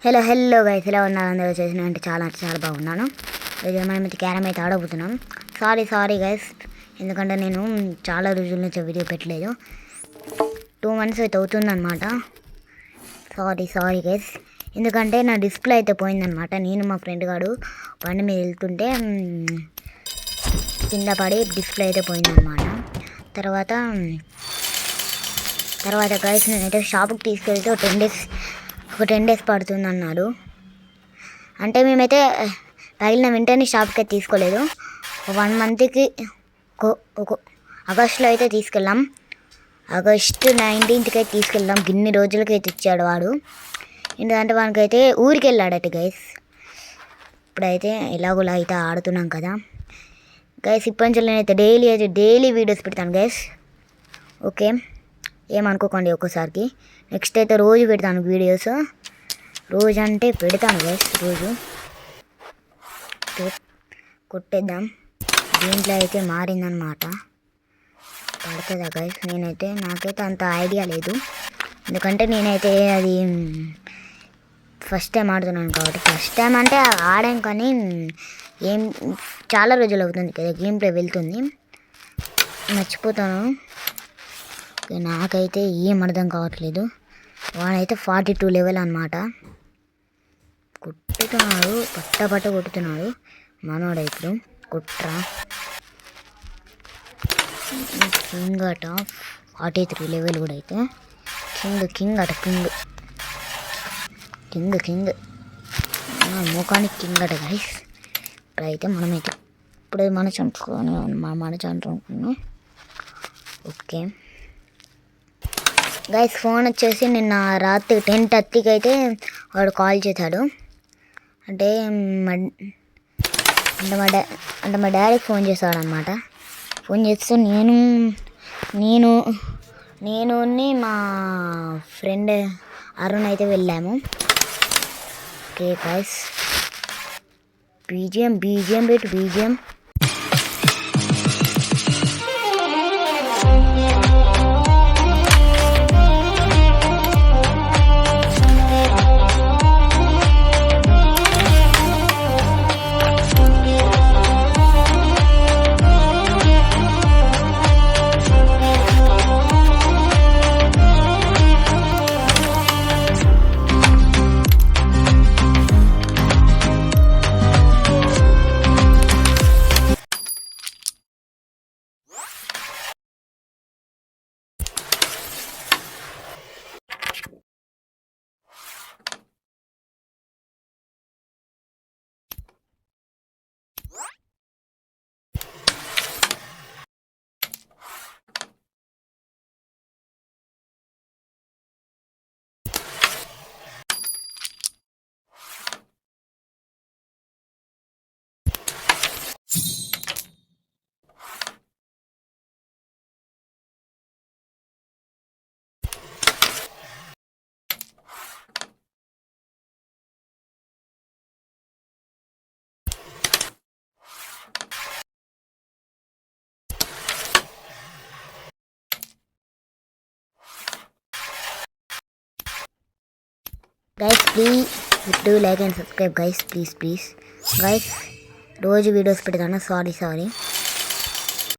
Hello guys, ఎలా ఉన్నారు? అందరూ చేసిన అంటే చాలా బాగున్నాను. ఈరోజు మనం అయితే క్యారమ్ అయితే ఆడబోతున్నాం. సారీ గైస్, ఎందుకంటే నేను చాలా రోజుల నుంచి వీడియో పెట్టలేదు. 2 months అయితే అవుతుందన్నమాట. సారీ గైస్, ఎందుకంటే నా డిస్ప్లే అయితే పోయిందనమాట. నేను మా ఫ్రెండ్ గాడు బండి మీద వెళ్తుంటే కింద పడి డిస్ప్లే అయితే పోయిందనమాట. తర్వాత గైస్ నేనైతే షాప్కి తీసుకెళ్తే ఒక 10 days పడుతుంది అన్నాడు. అంటే మేమైతే తగిలిన వెంటనే షాప్కి తీసుకోలేదు. 1 monthకి ఒక ఆగస్టులో అయితే తీసుకెళ్ళాం. ఆగస్టు 19th అయితే తీసుకెళ్ళాం. గిన్ని రోజులకైతే ఇచ్చాడు వాడు. ఎందుకంటే వానికైతే ఊరికి వెళ్ళాడట గైస్. ఇప్పుడైతే ఎలాగోలా అయితే ఆడుతున్నాం కదా గైస్. ఇప్పటి నుంచి నేనైతే డైలీ వీడియోస్ పెడతాను గైస్. ఓకే, ఏమనుకోకండి ఒక్కసారికి. నెక్స్ట్ అయితే రోజు పెడతాను వీడియోస్. రోజు అంటే పెడతాను గైస్. రోజు కొట్టేద్దాం. దీంట్లో అయితే మారిందనమాట. పడుతుందా గైస్? నాకైతే అంత ఐడియా లేదు, ఎందుకంటే నేనైతే అది ఫస్ట్ టైం ఆడుతున్నాను కాబట్టి. ఫస్ట్ టైం అంటే ఆడాం, కానీ చాలా రోజులు అవుతుంది కదా గేమ్ ప్లే వెళ్తుంది, మర్చిపోతాను. నాకైతే ఏం అర్థం కావట్లేదు. వాడైతే 42 level అనమాట. కొట్టుతున్నాడు, పట్ట కొట్టుతున్నాడు మనోడు. ఇప్పుడు కొట్రా కింగ్ అట 43 level కూడా. అయితే కింగ్ అట కింగ్ ముఖానికి కింగ్ అట గైస్. ఇప్పుడైతే ఇప్పుడే మన చంపుకున్నాం. ఓకే గైస్, ఫోన్ వచ్చేసి నిన్న రాత్రి 10:30కి అయితే వాడు కాల్ చేశాడు. అంటే మా డాడీకి ఫోన్ చేశాడు అనమాట. ఫోన్ చేస్తే నేను మా ఫ్రెండ్ అరుణ్ అయితే వెళ్ళాము. ఓకే గైస్, బీజిఎం పెట్టు. Guys, please do like and subscribe guys, please guys. రోజు వీడియోస్ పెడతాను. సారీ